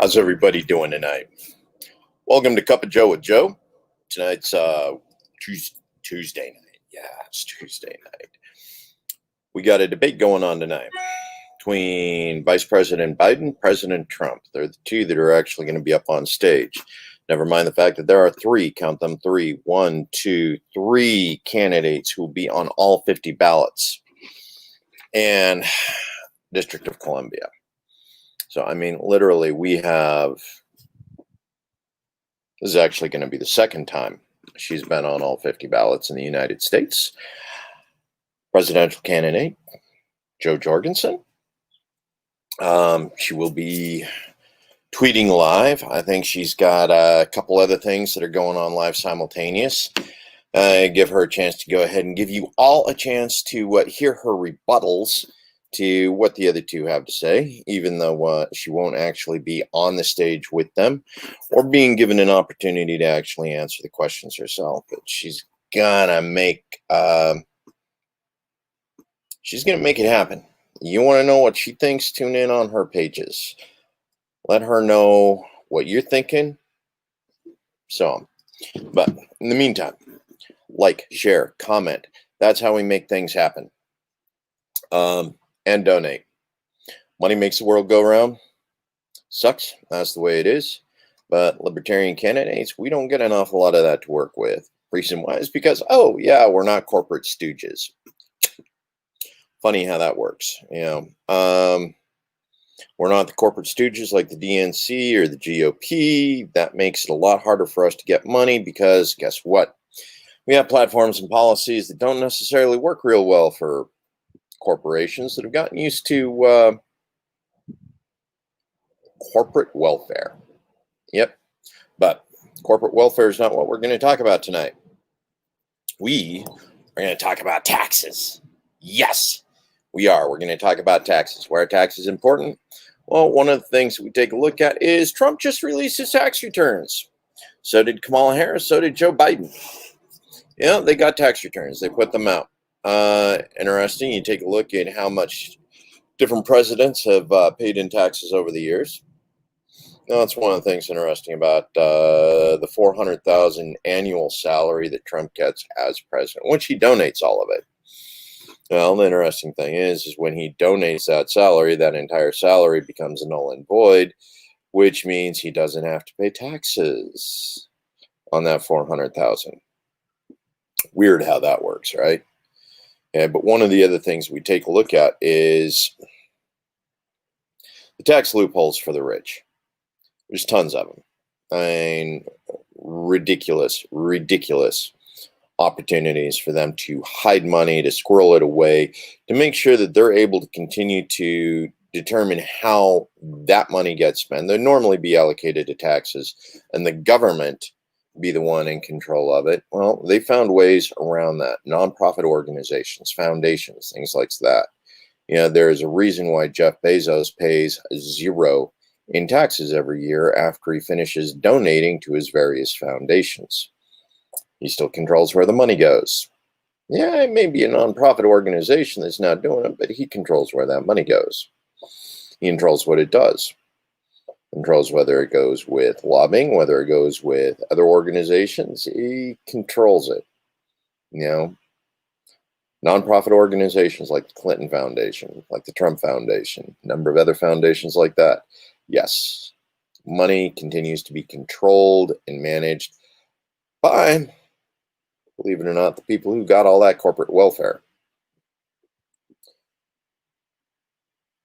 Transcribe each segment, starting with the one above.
How's everybody doing tonight? Welcome to Cup of Joe with Joe. Tonight's Tuesday night. Yeah, it's Tuesday night. We got a debate going on tonight between Vice President Biden, President Trump. They're the two that are actually going to be up on stage. Never mind the fact that there are three, count them three, 1, 2, 3 candidates who will be on all 50 ballots and District of Columbia. So, I mean, literally, this is actually going to be the second time she's been on all 50 ballots in the United States. Presidential candidate, Jo Jorgensen. She will be tweeting live. I think she's got a couple other things that are going on live simultaneous. Give her a chance to go ahead and give you all a chance to hear her rebuttals to what the other two have to say, even though she won't actually be on the stage with them or being given an opportunity to actually answer the questions herself. But she's gonna make it happen. You want to know what she thinks? Tune in on her pages. Let her know what you're thinking. So, but in the meantime, like, share, comment. That's how we make things happen. And donate. Money makes the world go round. Sucks. That's the way it is. But libertarian candidates, we don't get an awful lot of that to work with. Reason why is because, oh, yeah, we're not corporate stooges. Funny how that works. We're not the corporate stooges like the DNC or the GOP. That makes it a lot harder for us to get money because guess what? We have platforms and policies that don't necessarily work real well for corporations that have gotten used to corporate welfare. Yep. But corporate welfare is not what we're going to talk about tonight. We are going to talk about taxes. Yes, we are. We're going to talk about taxes. Why are taxes important? Well, one of the things we take a look at is Trump just released his tax returns. So did Kamala Harris. So did Joe Biden. Yeah, they got tax returns. They put them out. Interesting. You take a look at how much different presidents have paid in taxes over the years. Now, that's one of the things interesting about the $400,000 annual salary that Trump gets as president, which he donates all of it. Well, the interesting thing is when he donates that salary, that entire salary becomes null and void, which means he doesn't have to pay taxes on that $400,000. Weird how that works, right? Yeah, but one of the other things we take a look at is the tax loopholes for the rich. There's tons of them. I mean, ridiculous opportunities for them to hide money, to squirrel it away, to make sure that they're able to continue to determine how that money gets spent. They'd normally be allocated to taxes, and the government be the one in control of it. Well, they found ways around that. Nonprofit organizations, foundations, things like that. There's a reason why Jeff Bezos pays $0 in taxes every year after he finishes donating to his various foundations. He still controls where the money goes. Yeah, it may be a nonprofit organization that's not doing it, but he controls where that money goes. He controls what it does. Controls whether it goes with lobbying, whether it goes with other organizations. He controls it. Nonprofit organizations like the Clinton Foundation, like the Trump Foundation, a number of other foundations like that. Yes, money continues to be controlled and managed by, believe it or not, the people who got all that corporate welfare.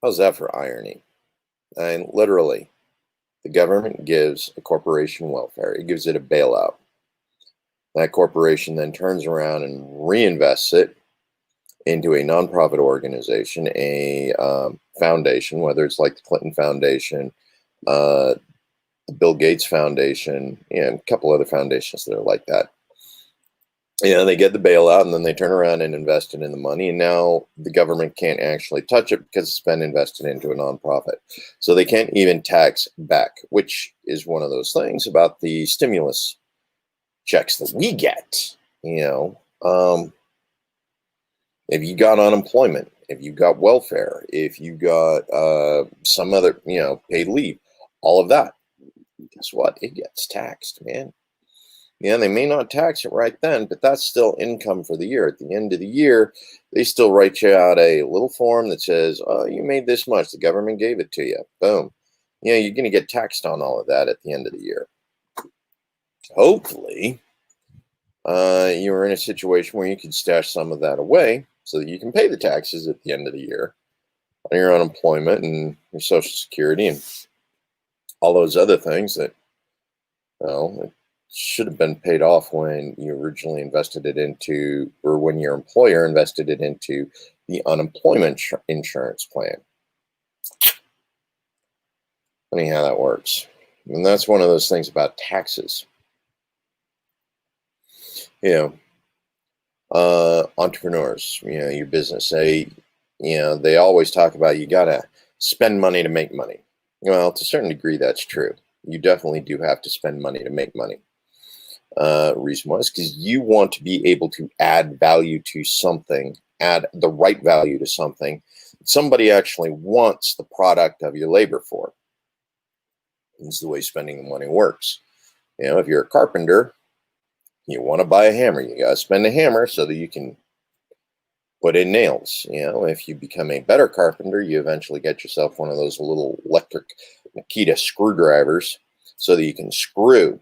How's that for irony? And literally, the government gives a corporation welfare. It gives it a bailout. That corporation then turns around and reinvests it into a nonprofit organization, a foundation, whether it's like the Clinton Foundation, the Bill Gates Foundation, and a couple other foundations that are like that. They get the bailout and then they turn around and invest it in the money. And now the government can't actually touch it because it's been invested into a nonprofit. So they can't even tax back, which is one of those things about the stimulus checks that we get. If you got unemployment, if you got welfare, if you got some other, paid leave, all of that. Guess what? It gets taxed, man. Yeah, they may not tax it right then, but that's still income for the year. At the end of the year, they still write you out a little form that says, "Oh, you made this much. The government gave it to you." Boom. Yeah, you're going to get taxed on all of that at the end of the year. Hopefully, you're in a situation where you can stash some of that away so that you can pay the taxes at the end of the year on your unemployment and your Social Security and all those other things that, well, it should have been paid off when you originally invested it into, or when your employer invested it into the unemployment insurance plan. Funny how that works. And that's one of those things about taxes. Entrepreneurs, your business, they always talk about you got to spend money to make money. Well, to a certain degree, that's true. You definitely do have to spend money to make money. Reason why is because you want to be able to add value to something, add the right value to something. Somebody actually wants the product of your labor for. This is the way spending the money works. If you're a carpenter, you want to buy a hammer. You got to spend a hammer so that you can put in nails. If you become a better carpenter, you eventually get yourself one of those little electric Makita screwdrivers so that you can screw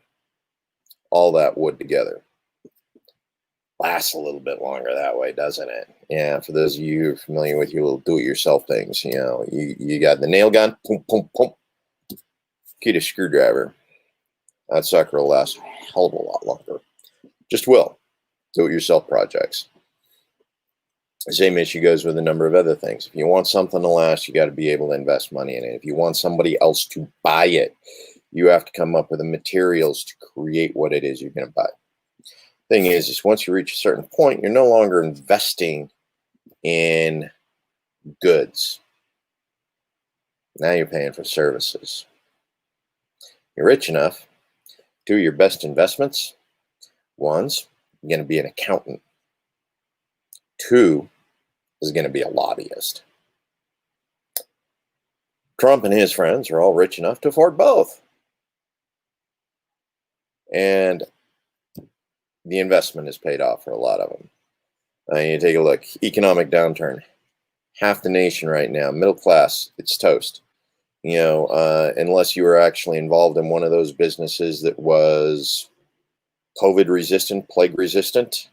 all that wood together. Lasts a little bit longer that way, doesn't it? Yeah, for those of you who are familiar with your little do-it-yourself things, you got the nail gun, boom, boom, boom, Makita screwdriver. That sucker will last a hell of a lot longer. Just will. Do-it-yourself projects. The same issue goes with a number of other things. If you want something to last, you got to be able to invest money in it. If you want somebody else to buy it, you have to come up with the materials to create what it is you're going to buy. Thing is once you reach a certain point, you're no longer investing in goods. Now you're paying for services. You're rich enough. Two of your best investments. One's you're going to be an accountant. Two is going to be a lobbyist. Trump and his friends are all rich enough to afford both. And the investment is paid off for a lot of them. You take a look, economic downturn. Half the nation right now, middle class, it's toast. Unless you were actually involved in one of those businesses that was COVID resistant, plague resistant,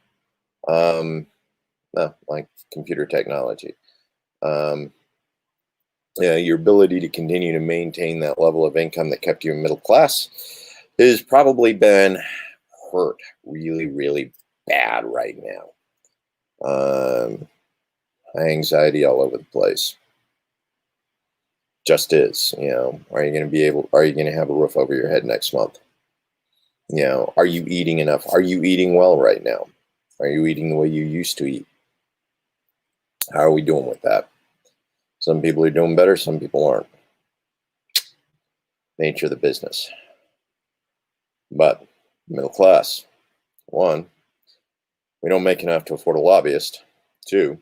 no, like computer technology. Your ability to continue to maintain that level of income that kept you in middle class has probably been hurt really, really bad right now. Anxiety all over the place. Just is, are you going to have a roof over your head next month? Are you eating enough? Are you eating well right now? Are you eating the way you used to eat? How are we doing with that? Some people are doing better, some people aren't. Nature of the business. But middle class, one, we don't make enough to afford a lobbyist. Two,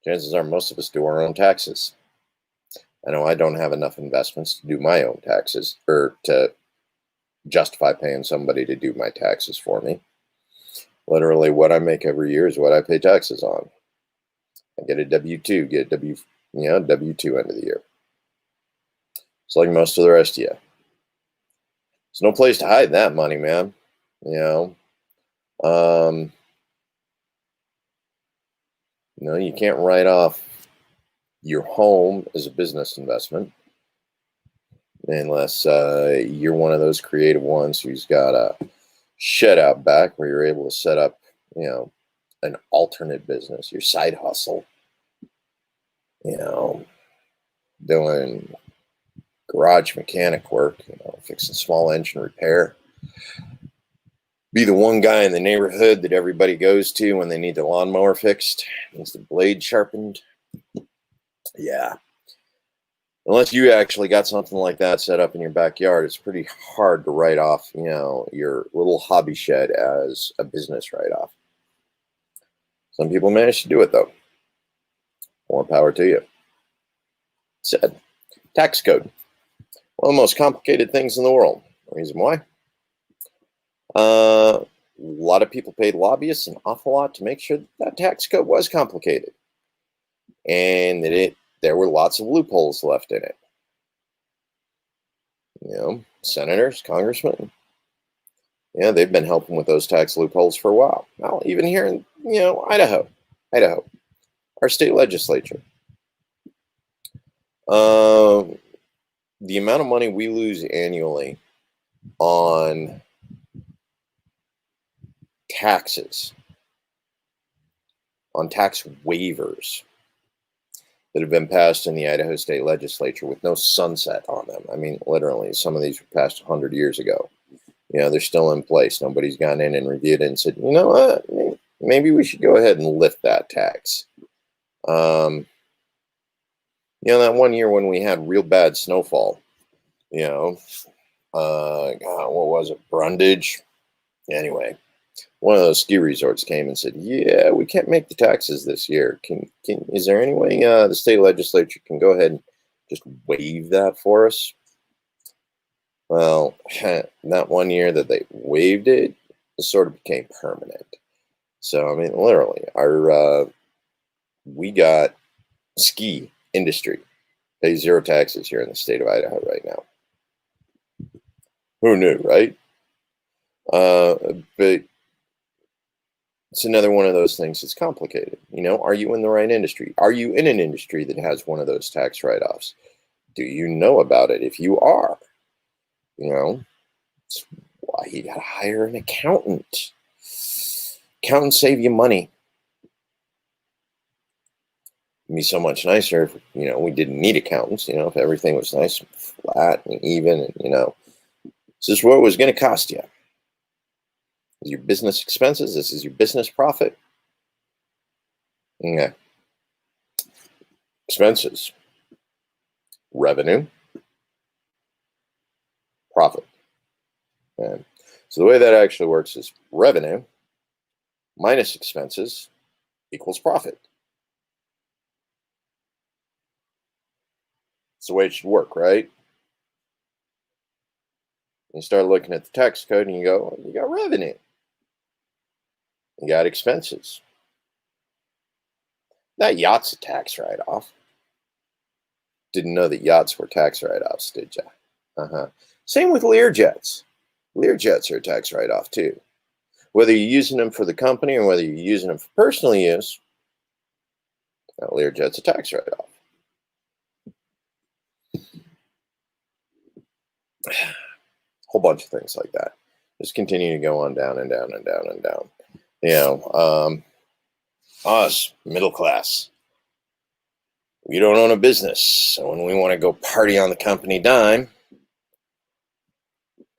chances are most of us do our own taxes. I know I don't have enough investments to do my own taxes or to justify paying somebody to do my taxes for me. Literally what I make every year is what I pay taxes on. I get a W-2, W-2 end of the year. It's like most of the rest of you. There's no place to hide that money, man. You can't write off your home as a business investment unless you're one of those creative ones who's got a shed out back where you're able to set up, an alternate business, your side hustle, doing garage mechanic work, fixing small engine repair. Be the one guy in the neighborhood that everybody goes to when they need the lawnmower fixed, needs the blade sharpened. Yeah. Unless you actually got something like that set up in your backyard, it's pretty hard to write off, your little hobby shed as a business write-off. Some people manage to do it, though. More power to you. Said, tax code. One of the most complicated things in the world. The reason why? A lot of people paid lobbyists an awful lot to make sure that tax code was complicated, and that there were lots of loopholes left in it. Senators, congressmen, they've been helping with those tax loopholes for a while. Well, even here in Idaho, our state legislature. The amount of money we lose annually on taxes, on tax waivers that have been passed in the Idaho State Legislature with no sunset on them. I mean, literally, some of these were passed 100 years ago. They're still in place. Nobody's gone in and reviewed it and said, you know what, maybe we should go ahead and lift that tax. That one year when we had real bad snowfall, God, what was it, Brundage? Anyway, one of those ski resorts came and said, yeah, we can't make the taxes this year. Is there any way the state legislature can go ahead and just waive that for us? Well, that one year that they waived it, it sort of became permanent. So, I mean, literally, we got ski industry pay zero taxes here in the state of Idaho right now. Who knew, right? But it's another one of those things that's complicated. Are you in the right industry? Are you in an industry that has one of those tax write-offs? Do you know about it? If you are, it's why you got to hire an accountant. Accountants save you money. It'd be so much nicer if, we didn't need accountants, if everything was nice and flat and even, and, this is what it was going to cost you. This is your business expenses. This is your business profit. Okay. Expenses. Revenue. Profit. Okay. So the way that actually works is revenue minus expenses equals profit. It's the way it should work, right? You start looking at the tax code and you go, you got revenue. You got expenses. That yacht's a tax write-off. Didn't know that yachts were tax write-offs, did you? Same with Learjets. Learjets are a tax write-off too. Whether you're using them for the company or whether you're using them for personal use, that Learjet's a tax write-off. Whole bunch of things like that. Just continue to go on down and down and down and down. Us, middle class, we don't own a business. So when we want to go party on the company dime,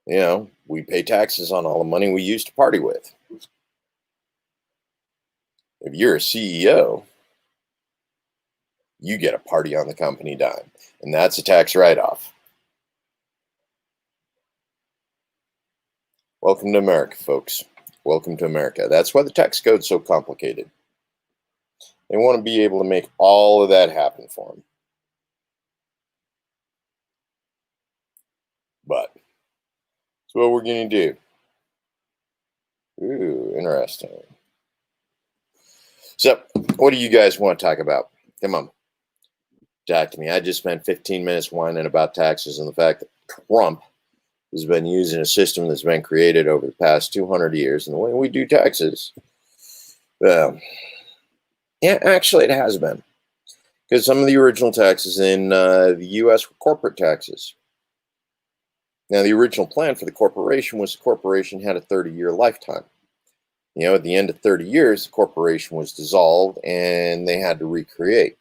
we pay taxes on all the money we used to party with. If you're a CEO, you get a party on the company dime, and that's a tax write-off. Welcome to America, folks. Welcome to America. That's why the tax code's so complicated. They want to be able to make all of that happen for them. But that's what we're going to do. Ooh, interesting. So, what do you guys want to talk about? Come on. Talk to me. I just spent 15 minutes whining about taxes and the fact that Trump has been using a system that's been created over the past 200 years. And the way we do taxes, actually it has been. Because some of the original taxes in the U.S. were corporate taxes. Now, the original plan for the corporation was the corporation had a 30-year lifetime. At the end of 30 years, the corporation was dissolved and they had to recreate.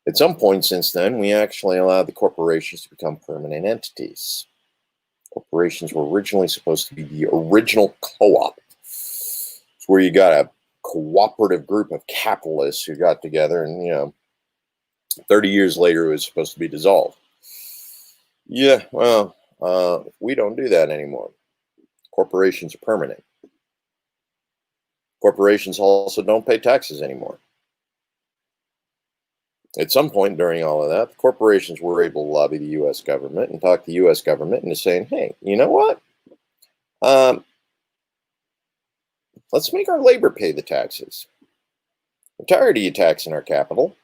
At some point since then, we actually allowed the corporations to become permanent entities. Corporations were originally supposed to be the original co-op. It's where you got a cooperative group of capitalists who got together and, 30 years later, it was supposed to be dissolved. Yeah, well, we don't do that anymore. Corporations are permanent. Corporations also don't pay taxes anymore. At some point during all of that, the corporations were able to lobby the U.S. government and talk the U.S. government into saying, hey, you know what? Um, let's make our labor pay the taxes. We're tired of you taxing our capital.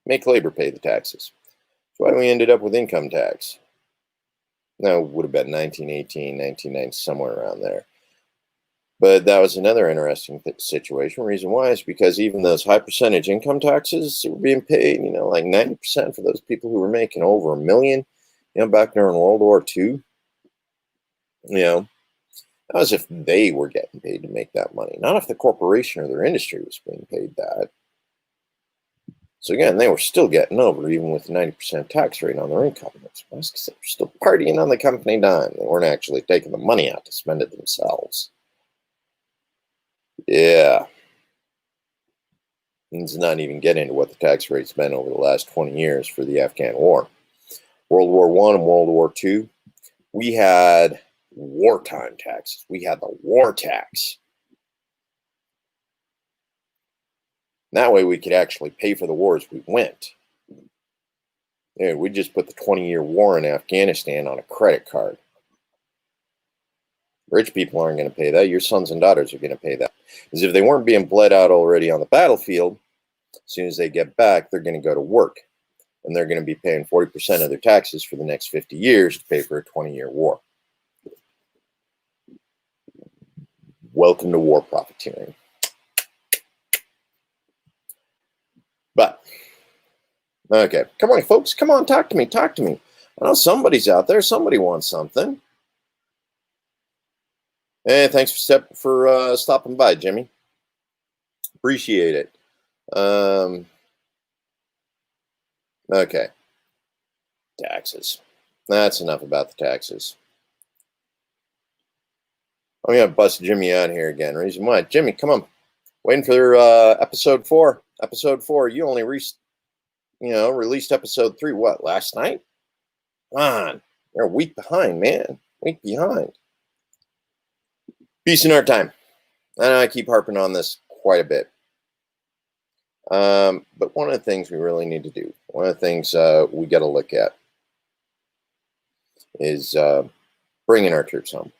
Make labor pay the taxes. That's why we ended up with income tax. Now, it would have been 1918, 1990, somewhere around there. But that was another interesting situation. Reason why is because even those high percentage income taxes were being paid, like 90% for those people who were making over $1 million, back during World War II. That was if they were getting paid to make that money, not if the corporation or their industry was being paid that. So again, they were still getting over, even with the 90% tax rate on their income. That's because they were still partying on the company dime. They weren't actually taking the money out to spend it themselves. Yeah. Let's not even get into what the tax rate's been over the last 20 years for the Afghan war. World War I and World War II, we had wartime taxes. We had the war tax. That way we could actually pay for the wars we went. We just put the 20-year war in Afghanistan on a credit card. Rich people aren't going to pay that. Your sons and daughters are going to pay that. Because if they weren't being bled out already on the battlefield, as soon as they get back, they're going to go to work. And they're going to be paying 40% of their taxes for the next 50 years to pay for a 20-year war. Welcome to war profiteering. But, okay, come on, folks. Come on, talk to me. Talk to me. I know somebody's out there. Somebody wants something. Hey, thanks for stopping by, Jimmy. Appreciate it. Okay. Taxes. That's enough about the taxes. I'm going to bust Jimmy out here again. Reason why. Jimmy, come on. Waiting for episode 4. Episode 4. You only released episode 3, what, last night? Come on. You're a week behind, man. Week behind. Peace in our time. I know I keep harping on this quite a bit. But one of the things we really need to do, one of the things we got to look at is bringing our troops home.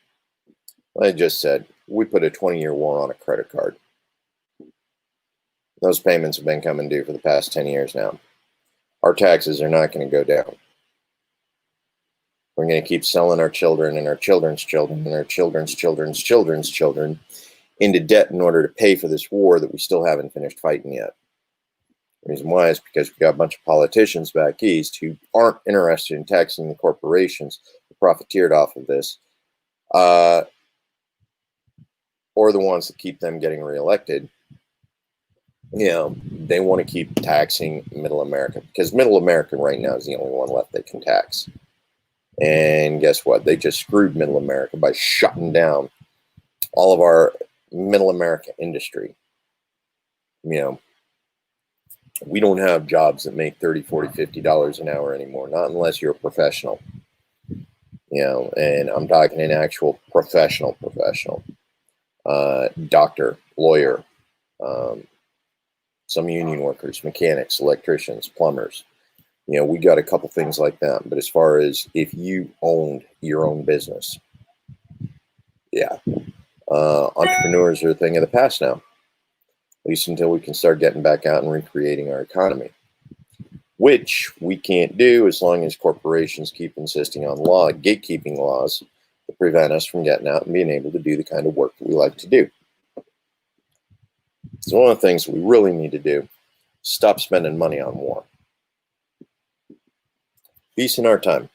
Like I just said, we put a 20-year war on a credit card. Those payments have been coming due for the past 10 years now. Our taxes are not going to go down. We're going to keep selling our children and our children's children and our children's children's children's children into debt in order to pay for this war that we still haven't finished fighting yet. The reason why is because we've got a bunch of politicians back east who aren't interested in taxing the corporations who profiteered off of this, or the ones that keep them getting reelected. They want to keep taxing Middle America because Middle America right now is the only one left they can tax. And guess what? They just screwed Middle America by shutting down all of our Middle America industry. We don't have jobs that make $30, $40, $50 an hour anymore, not unless you're a professional. And I'm talking an actual professional. Doctor, lawyer, some union workers, mechanics, electricians, plumbers. We got a couple things like that. But as far as if you owned your own business, entrepreneurs are a thing of the past now. At least until we can start getting back out and recreating our economy, which we can't do as long as corporations keep insisting on gatekeeping laws that prevent us from getting out and being able to do the kind of work that we like to do. So one of the things we really need to do is stop spending money on war. Peace in our time.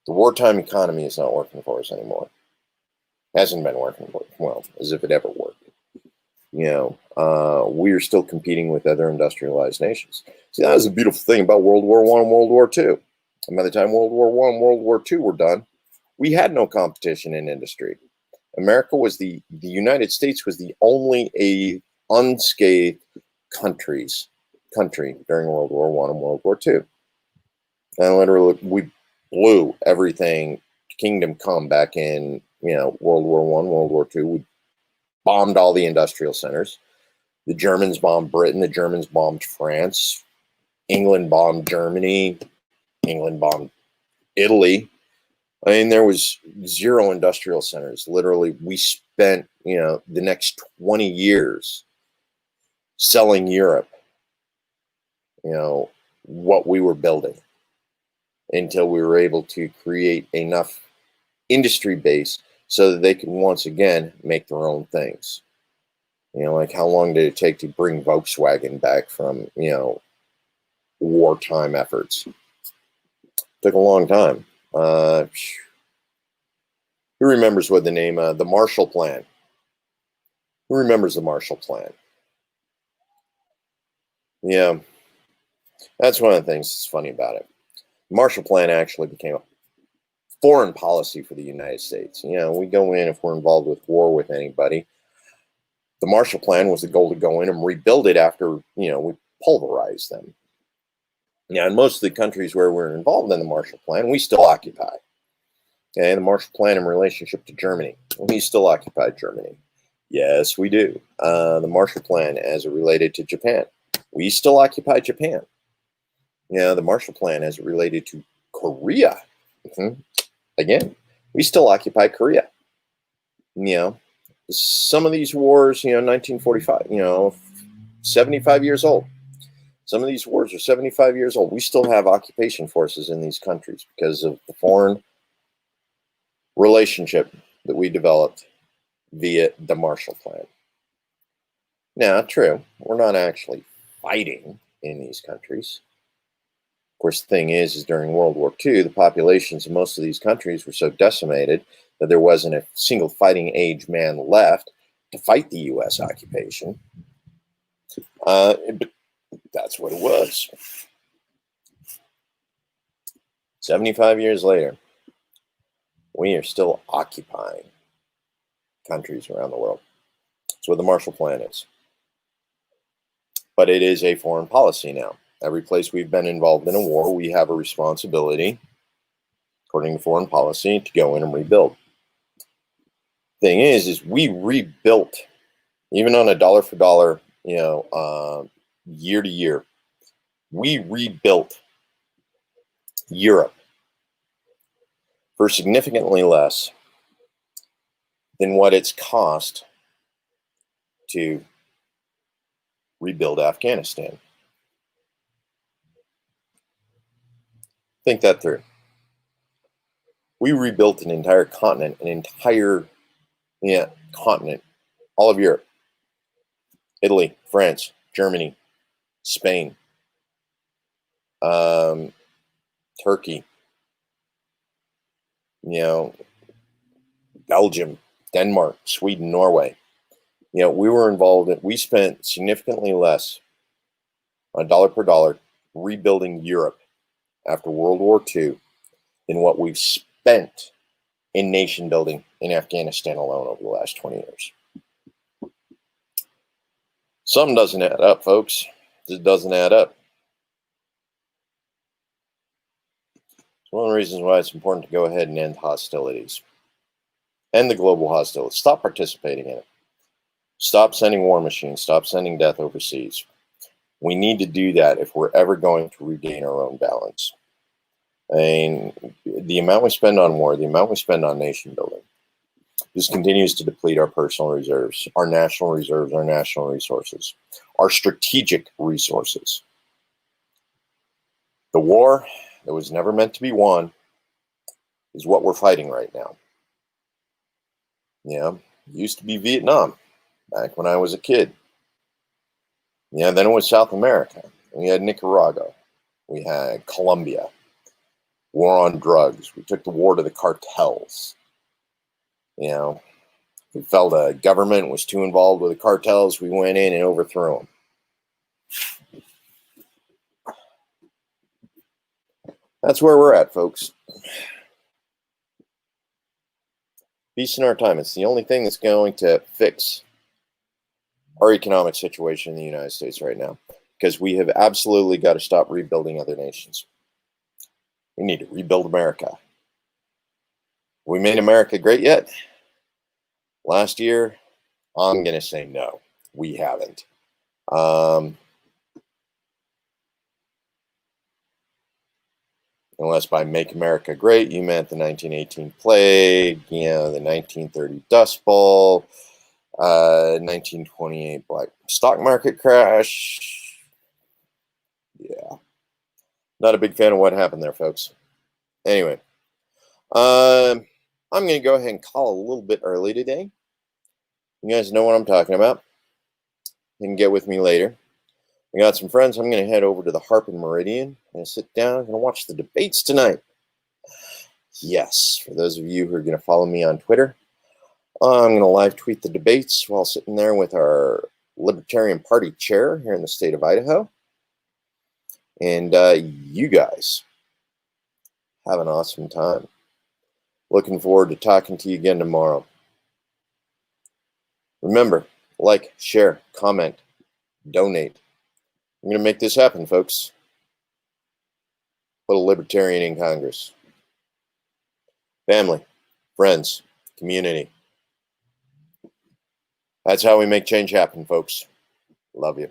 The wartime economy is not working for us anymore. Hasn't been working for us, well, as if it ever worked. We are still competing with other industrialized nations. See, that was the beautiful thing about World War I and World War II. And by the time World War I and World War II were done, we had no competition in industry. America was the United States was the only unscathed country during World War I and World War II. And literally, we blew everything Kingdom Come back in World War I, World War II. We bombed all the industrial centers. The Germans bombed Britain. The Germans bombed France. England bombed Germany. England bombed Italy. I mean, there was zero industrial centers. Literally, we spent, the next 20 years selling Europe, what we were building until we were able to create enough industry base so that they could once again make their own things. Like how long did it take to bring Volkswagen back from, wartime efforts? Took a long time. Who remembers what the name, the Marshall Plan? Who remembers the Marshall Plan? Yeah, that's one of the things that's funny about it. The Marshall Plan actually became a foreign policy for the United States. We go in if we're involved with war with anybody. The Marshall Plan was the goal to go in and rebuild it after, we pulverized them. Now, in most of the countries where we're involved in the Marshall Plan, we still occupy. Okay, the Marshall Plan in relationship to Germany, we still occupy Germany. Yes, we do. The Marshall Plan as it related to Japan, we still occupy Japan. The Marshall Plan as it related to Korea, again, we still occupy Korea. Some of these wars, 1945, 75 years old. Some of these wars are 75 years old. We still have occupation forces in these countries because of the foreign relationship that we developed via the Marshall Plan. Now, true, we're not actually fighting in these countries. Of course, the thing is during World War II, the populations of most of these countries were so decimated that there wasn't a single fighting age man left to fight the U.S. occupation. But that's what it was. 75 years later, we are still occupying countries around the world. That's what the Marshall Plan is. But it is a foreign policy now. Every place we've been involved in a war, we have a responsibility, according to foreign policy, to go in and rebuild. Thing is we rebuilt, even on a dollar for dollar, year to year, we rebuilt Europe for significantly less than what it's cost to rebuild Afghanistan. Think that through. We rebuilt an entire continent, continent, all of Europe, Italy, France, Germany, Spain, Turkey, Belgium, Denmark, Sweden, Norway. We were involved we spent significantly less on dollar per dollar rebuilding Europe after World War II than what we've spent in nation building in Afghanistan alone over the last 20 years. Something doesn't add up, folks. It doesn't add up. It's one of the reasons why it's important to go ahead and end hostilities. End the global hostilities. Stop participating in it. Stop sending war machines. Stop sending death overseas. We need to do that if we're ever going to regain our own balance. I mean, the amount we spend on war, the amount we spend on nation building, this continues to deplete our personal reserves, our national resources, our strategic resources. The war that was never meant to be won is what we're fighting right now. It used to be Vietnam back when I was a kid. Then it was South America. We had Nicaragua. We had Colombia. War on drugs. We took the war to the cartels. We felt a government was too involved with the cartels. We went in and overthrew them. That's where we're at, folks. Peace in our time. It's the only thing that's going to fix our economic situation in the United States right now, because we have absolutely got to stop rebuilding other nations. We need to rebuild America. We made America great yet? Last year, I'm going to say no, we haven't. Unless by Make America Great you meant the 1918 plague, the 1930 Dust Bowl, 1928 black stock market crash. Yeah, not a big fan of what happened there, folks. Anyway, I'm going to go ahead and call a little bit early today. You guys know what I'm talking about. You can get with me later. I got some friends. I'm going to head over to the Harp and Meridian. I'm going to sit down. I'm going to watch the debates tonight. Yes, for those of you who are going to follow me on Twitter, I'm going to live tweet the debates while sitting there with our Libertarian Party chair here in the state of Idaho. And you guys have an awesome time. Looking forward to talking to you again tomorrow. Remember, like, share, comment, donate. I'm going to make this happen, folks. Put a libertarian in Congress. Family, friends, community. That's how we make change happen, folks. Love you.